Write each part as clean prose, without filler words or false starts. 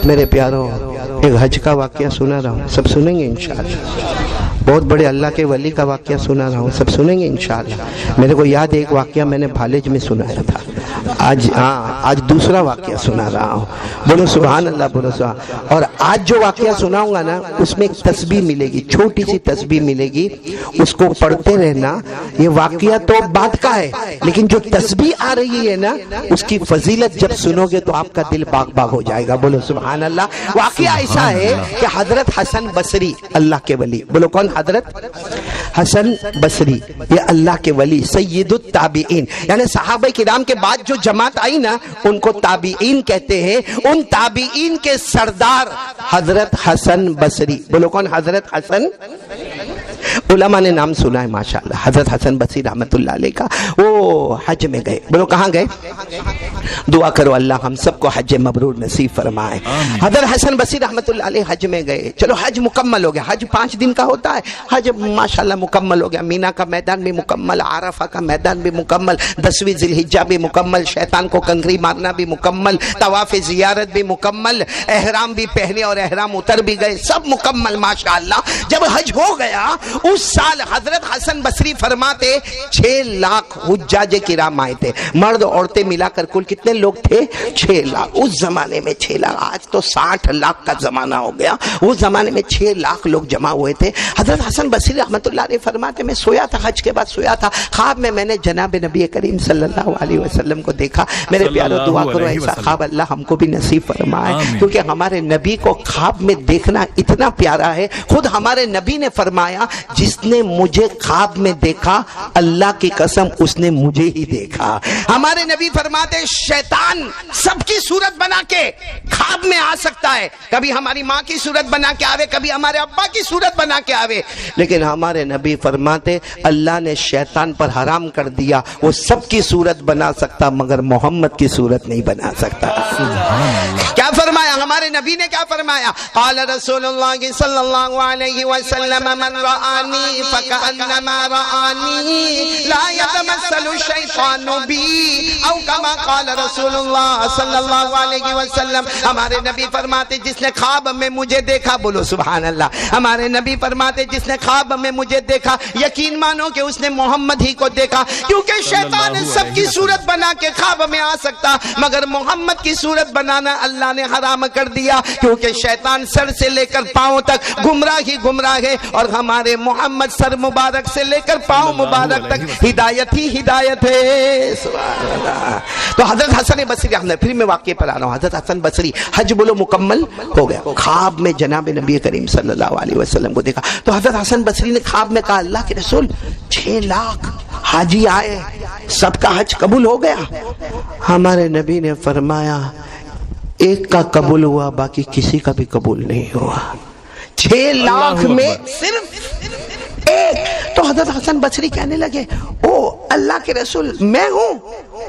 میرے پیاروں ایک حج کا واقعہ سنا رہا ہوں، سب سنیں گے انشاءاللہ۔ بہت بڑے اللہ کے ولی کا واقعہ سنا رہا ہوں، سب سنیں گے انشاءاللہ۔ میرے کو یاد ہے ایک واقعہ میں نے بھالج میں سنایا تھا، آج دوسرا واقعہ سنا رہا ہوں۔ بولو سبحان اللہ، بولو سبحان۔ اور آج جو واقعہ سناؤں گا نا اس میں ایک تسبیح ملے گی، چھوٹی سی تسبیح ملے گی، اس کو پڑھتے رہنا۔ یہ واقعہ تو بعد کا ہے لیکن جو تسبیح آ رہی ہے نا اس کی فضیلت جب سنو گے تو آپ کا دل باغ باغ ہو جائے گا۔ بولو سبحان اللہ۔ واقعہ ایسا ہے کہ حضرت حسن بصری اللہ کے ولی، بولو کون؟ حضرت حسن بصری، یہ اللہ کے ولی سید التابعین، یعنی صحابہ کرام کے بعد جو جماعت آئی نا ان کو تابعین کہتے ہیں۔ ان تابعین کے سردار حضرت حسن بصری، بولو کون؟ حضرت حسن۔ علماء نے نام سنا ہے ماشاءاللہ، حضرت حسن بصری رحمت اللہ علیہ کا۔ وہ حج میں گئے، بولو کہاں گئے؟ دعا کرو اللہ ہم سب کو حج مبرور نصیب فرمائے۔ حضرت حسن بصری رحمت اللہ علیہ حج میں گئے، چلو حج مکمل ہو گیا، حج 5 دن کا ہوتا ہے، حج ماشاءاللہ مکمل ہو گیا۔ مینا کا میدان بھی مکمل، عرفہ کا میدان بھی مکمل، 10ویں ذی الحجہ بھی مکمل، شیطان کو کنکری مارنا بھی مکمل، طواف زیارت بھی مکمل، احرام بھی پہنے اور احرام اتر بھی گئے، سب مکمل ماشاءاللہ۔ جب حج ہو گیا اس سال حضرت حسن بصری فرماتے 6 لاکھ حجاج کرام آئے تھے، مرد عورتیں ملا کر کل کتنے لوگ تھے؟ 6 لاکھ۔ اس زمانے میں 6 لاکھ، آج تو 60 لاکھ کا زمانہ ہو گیا، اس زمانے میں 6 لاکھ لوگ جمع ہوئے تھے۔ حضرت حسن بصری رحمت اللہ علیہ فرماتے میں سویا تھا، حج کے بعد سویا تھا، خواب میں نے جناب نبی کریم صلی اللہ علیہ وسلم کو دیکھا۔ میرے پیارو دعا کرو ایسا خواب اللہ ہم کو بھی نصیب فرمائے، کیونکہ ہمارے نبی کو خواب میں دیکھنا اتنا پیارا ہے۔ خود ہمارے نبی نے فرمایا جس نے مجھے خواب میں دیکھا اللہ کی قسم اس نے مجھے ہی دیکھا۔ ہمارے نبی فرماتے شیطان سب کی صورت بنا کے خواب میں آ سکتا ہے، کبھی ہماری ماں کی صورت بنا کے آوے، کبھی ہمارے ابا کی صورت بنا کے آوے، لیکن ہمارے نبی فرماتے اللہ نے شیطان پر حرام کر دیا، وہ سب کی صورت بنا سکتا مگر محمد کی صورت نہیں بنا سکتا۔ کیا فرمایا ہمارے نبی نے؟ کیا فرمایا؟ قال رسول اللہ صلی اللہ علیہ وسلم من رآنی فکأنما رآنی لا یتمثل الشیطان بی، او کما قال رسول اللہ صلی اللہ علیہ وسلم۔ ہمارے نبی فرماتے جس نے خواب میں مجھے دیکھا، بولو سبحان اللہ، ہمارے نبی فرماتے جس نے خواب میں مجھے دیکھا یقین مانو کہ اس نے محمد ہی کو دیکھا، کیونکہ شیطان سب کی صورت بنا کے خواب میں آ سکتا مگر محمد کی صورت بنانا اللہ نے حرام کر دیا، کیونکہ شیطان سر سے لے کر پاؤں تک گمراہ ہی گمراہ ہے، اور ہمارے محمد سر مبارک سے لے کر پاؤں مبارک تک ہدایت ہی ہدایت ہے۔ سبحان اللہ۔ تو حضرت حسن بصری رحمۃ، پھر میں واقعے پر آ رہا ہوں۔ حضرت حسن بصری حج بولو مکمل ہو گیا، خواب میں جناب نبی کریم صلی اللہ علیہ وسلم کو دیکھا۔ تو حضرت حسن بصری نے خواب میں کہا اللہ کے رسول 6 لاکھ حاجی آئے، سب کا حج قبول ہو گیا؟ ہمارے نبی نے فرمایا ایک کا قبول ہوا باقی کسی کا بھی قبول نہیں ہوا، 6 لاکھ میں صرف ایک۔ تو حضرت حسن بصری کہنے لگے او اللہ کے رسول میں ہوں؟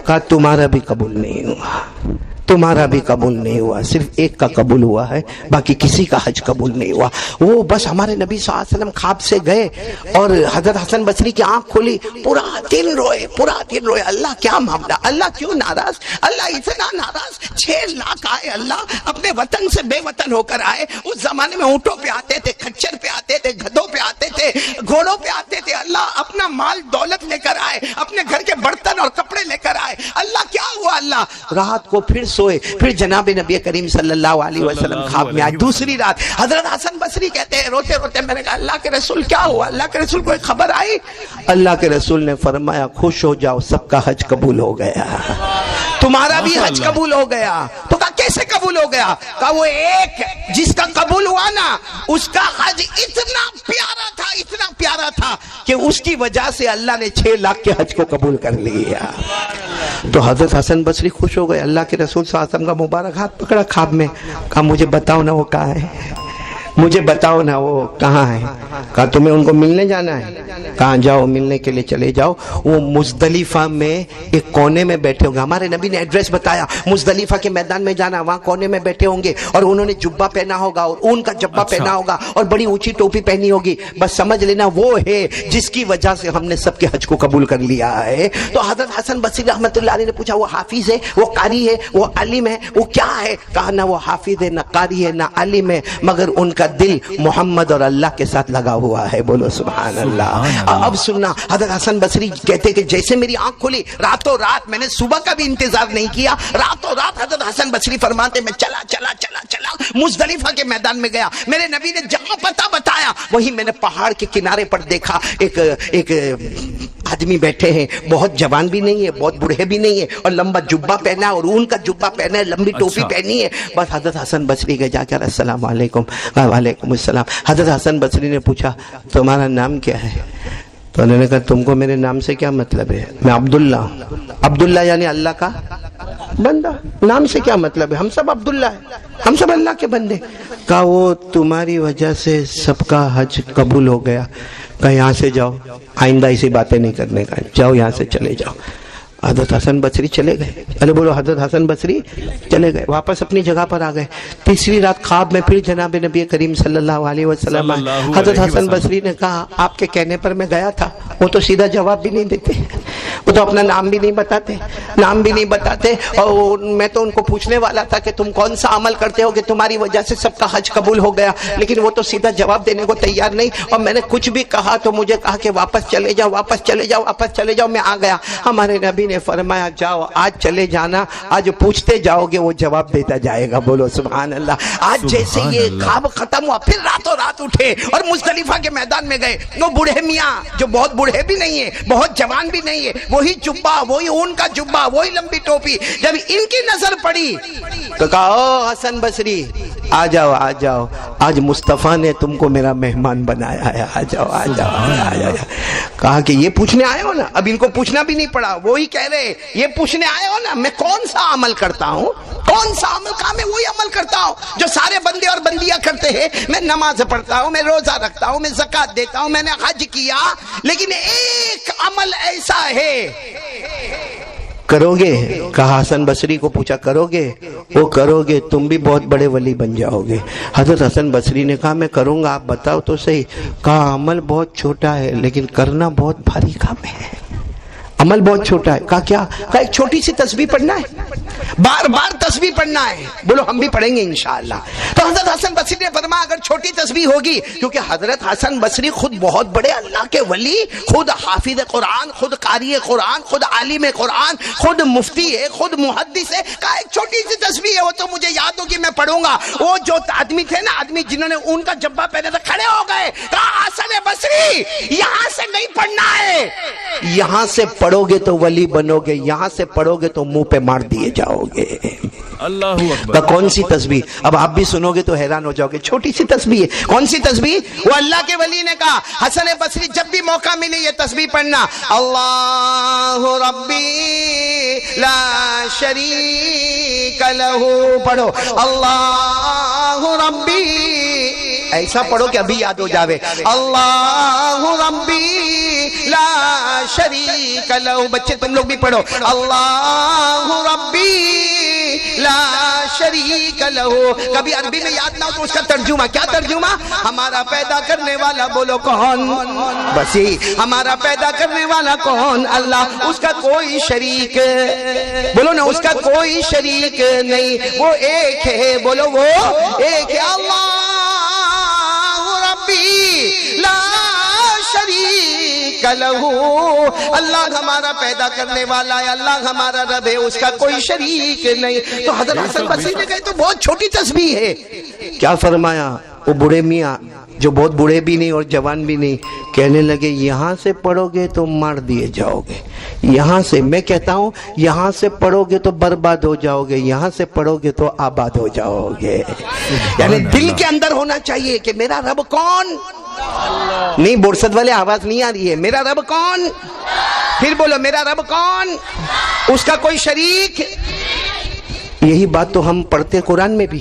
کہا تمہارا بھی قبول نہیں ہوا، تمہارا بھی قبول نہیں ہوا، صرف ایک کا قبول ہوا ہے باقی کسی کا حج قبول نہیں ہوا۔ وہ بس ہمارے نبی صلی اللہ علیہ وسلم خواب سے گئے اور حضرت حسن بصری کی آنکھ کھولی، پورا دن روئے، اللہ کیا معاملہ، اللہ کیوں ناراض، اللہ اتنا ناراض، 6 لاکھ آئے، اللہ اپنے وطن سے بے وطن ہو کر آئے۔ اس زمانے میں اونٹوں پہ آتے تھے، کھچر پہ آتے تھے، گدھوں پہ آتے تھے، گھوڑوں پہ آتے تھے، اللہ اپنا مال دولت لے کر آئے، اپنے گھر کے برتن اور کپڑے لے کر آئے، اللہ کیا ہوا؟ اللہ رات کو پھر سوئے، پھر جناب نبی کریم صلی اللہ علیہ وسلم خواب میں آئے۔ دوسری رات حضرت حسن بصری کہتے ہیں روتے روتے میں نے کہا اللہ کے رسول کیا ہوا؟ اللہ کے رسول کوئی خبر آئی؟ اللہ کے رسول نے فرمایا خوش ہو جاؤ سب کا حج قبول ہو گیا، تمہارا بھی حج قبول ہو گیا۔ تو کہا کیسے قبول ہو گیا؟ کہا وہ ایک جس کا قبول ہوا نا اس کا حج اتنا پیارا تھا کہ اس کی وجہ سے اللہ نے 6 لاکھ کے حج کو قبول کر لیا۔ تو حضرت حسن بصری خوش ہو گئے، اللہ کے رسول صلی اللہ علیہ وسلم کا مبارک ہاتھ پکڑا خواب میں، کہا مجھے بتاؤ نا وہ کہاں ہے؟ مجھے بتاؤ نا وہ کہاں ہے؟ کہا تمہیں ان کو ملنے جانا ہے؟ کہاں جاؤ ملنے کے لیے چلے جاؤ، وہ مزدلفہ میں ایک کونے میں بیٹھے ہوں گے. ہمارے نبی نے ایڈریس بتایا، مزدلفہ کے میدان میں جانا، وہاں کونے میں بیٹھے ہوں گے اور انہوں نے جبہ پہنا ہوگا اور اون کا جبہ پہنا ہوگا اور بڑی اونچی ٹوپی پہنی ہوگی. بس سمجھ لینا وہ ہے جس کی وجہ سے ہم نے سب کے حج کو قبول کر لیا ہے. تو حضرت حسن بصری رحمۃ اللہ علیہ نے پوچھا وہ حافظ ہے، وہ قاری ہے، وہ عالم ہے، وہ کیا ہے؟ کہا نہ وہ حافظ ہے، نہ قاری ہے، نہ عالم ہے، مگر ان کا دل محمد اور اللہ کے ساتھ لگا ہوا ہے. بولو سبحان اللہ. اب سننا، حضرت حسن بصری کہتے کہ جیسے میری آنکھ کھلی راتوں رات، میں نے صبح کا بھی انتظار نہیں کیا، راتوں رات حضرت حسن بصری فرماتے میں چلا چلا چلا چلا مزدلفہ کے میدان میں گیا. میرے نبی نے جہاں پتہ بتایا وہیں میں نے پہاڑ کے کنارے پر دیکھا ایک آدمی بیٹھے ہیں، بہت جوان بھی نہیں ہے، بہت بوڑھے بھی نہیں ہے، اور لمبا جبہ پہنا ہے اور اون کا جبہ پہنا ہے، لمبی ٹوپی پہنی ہے. بس حضرت حسن بصری کے جا کر السلام علیکم. وعلیکم السلام. حضرت حسن بصری نے پوچھا تمہارا نام کیا ہے؟ تو انہوں نے کہا تم کو میرے نام سے کیا مطلب ہے؟ میں عبداللہ ہوں. عبداللہ یعنی اللہ کا بندہ. نام سے کیا مطلب ہے؟ ہم سب عبداللہ ہیں، ہم سب اللہ کے بندے. کہا وہ تمہاری وجہ سے سب کا حج قبول ہو گیا. کہا یہاں سے جاؤ، آئندہ ایسی باتیں نہیں کرنے کا، جاؤ یہاں سے چلے جاؤ. حضرت حسن بصری چلے گئے. ارے بولو حضرت حسن بصری چلے گئے، واپس اپنی جگہ پر آ گئے. تیسری رات خواب میں پھر جناب نبی کریم صلی اللہ علیہ وسلم. حضرت حسن بصری نے کہا آپ کے کہنے پر میں گیا تھا. وہ تو سیدھا جواب بھی نہیں دیتے، وہ تو اپنا نام بھی نہیں بتاتے. اور میں تو ان کو پوچھنے والا تھا کہ تم کون سا عمل کرتے ہو کہ تمہاری وجہ سے سب کا حج قبول ہو گیا، لیکن وہ تو سیدھا جواب دینے کو تیار نہیں. اور میں نے کچھ بھی کہا تو مجھے کہا کہ واپس چلے جاؤ. میں آ گیا. ہمارے نبی نے فرمایا جاؤ آج چلے جانا، آج پوچھتے جاؤ گے وہ جواب دیتا جائے گا. بولو سبحان اللہ. آج جیسے یہ خواب ختم ہوا پھر راتوں رات اٹھے اور مزدلفہ کے میدان میں گئے. وہ بوڑھے میاں جو بہت بوڑھے بھی نہیں ہے، بہت جوان بھی نہیں ہے، وہی جبہ، وہی اون کا جبہ، وہی لمبی ٹوپی. جب ان کی نظر پڑی تو کہا او حسن بصری آ جاؤ، آج مصطفیٰ نے تم کو میرا مہمان بنایا ہے، آ جاؤ. کہا کہ یہ پوچھنے آئے ہو نا؟ اب ان کو پوچھنا بھی نہیں پڑا، وہی کہہ رہے یہ پوچھنے آئے ہو نا میں کون سا عمل کرتا ہوں، کون سا عمل. کہا میں وہی عمل کرتا ہوں جو سارے بندے اور بندیاں کرتے ہیں. میں نماز پڑھتا ہوں، میں روزہ رکھتا ہوں، میں زکوٰۃ دیتا ہوں، میں نے حج کیا، لیکن ایک عمل ایسا ہے. کرو گے؟ کہا حسن بصری کو پوچھا کرو گے؟ وہ کرو گے تم بھی بہت بڑے ولی بن جاؤ گے. حضرت حسن بصری نے کہا میں کروں گا، آپ بتاؤ تو صحیح. کہا عمل بہت چھوٹا ہے لیکن کرنا بہت بھاری کام ہے. عمل بہت چھوٹا ہے. کہا کیا؟ کہا ایک چھوٹی سی تسبیح پڑھنا ہے، بار بار تسبیح پڑھنا ہے. بولو ہم بھی پڑھیں گے انشاءاللہ. تو حضرت حسن بصری نے فرمایا اگر چھوٹی تسبیح ہوگی، کیونکہ حضرت حسن بصری خود بہت بڑے اللہ کے ولی، خود حافظ قرآن، خود قاری قرآن، خود عالم قرآن، خود مفتی ہے، خود محدث ہے. کہا ایک چھوٹی سی تسبیح ہے، وہ تو مجھے یاد ہوگی میں پڑھوں گا. وہ جو آدمی تھے نا، آدمی جنہوں نے ان کا جبہ پہنے تھے، کھڑے ہو گئے. کہا حسن بصری یہاں سے نہیں پڑھنا ہے، یہاں سے پڑھو گے تو ولی بنو گے، یہاں سے پڑھو گے تو منہ پہ مار دیے جاؤ گے. اللہ اکبر. کون سی تسبیح؟ اب آپ بھی سنو گے تو حیران ہو جاؤ گے. چھوٹی سی تسبیح ہے. کون سی تسبیح؟ وہ اللہ کے ولی نے کہا حسن بصری جب بھی موقع ملے یہ تسبیح پڑھنا، اللہ ربی لا شریک لہ. پڑھو اللہ ربی، ایسا پڑھو کہ ابھی یاد ہو جاوے. اللہ ربی لا شریک لہ. بچے تم لوگ بھی پڑھو اللہ ربی لا شریک لہ. کبھی عربی میں یاد نہ ہو تو اس کا ترجمہ کیا؟ ترجمہ ہمارا پیدا کرنے والا بولو کون؟ بس یہی ہمارا پیدا کرنے والا کون؟ اللہ. اس کا کوئی شریک، بولو نا، اس کا کوئی شریک نہیں، وہ ایک ہے. بولو وہ ایک ہے. اللہ ربی لا شریک لہ. اللہ ہمارا پیدا کرنے والا ہے، اللہ ہمارا رب ہے، اس کا کوئی شریک نہیں. تو حضرت حسن بصری نے کہا تو بہت چھوٹی تسبیح ہے. کیا فرمایا؟ وہ بوڑھے میاں جو بہت بوڑھے بھی نہیں اور جوان بھی نہیں، کہنے لگے یہاں سے پڑھو گے تو مار دیے جاؤ گے، یہاں سے، میں کہتا ہوں یہاں سے پڑھو گے تو برباد ہو جاؤ گے، یہاں سے پڑھو گے تو آباد ہو جاؤ گے. یعنی دل کے اندر ہونا چاہیے کہ میرا رب کون؟ نہیں بورسد والے آواز نہیں آ رہی ہے. میرا رب کون؟ پھر بولو میرا رب کون؟ اس کا کوئی شریک. یہی بات تو ہم پڑھتے قرآن میں بھی.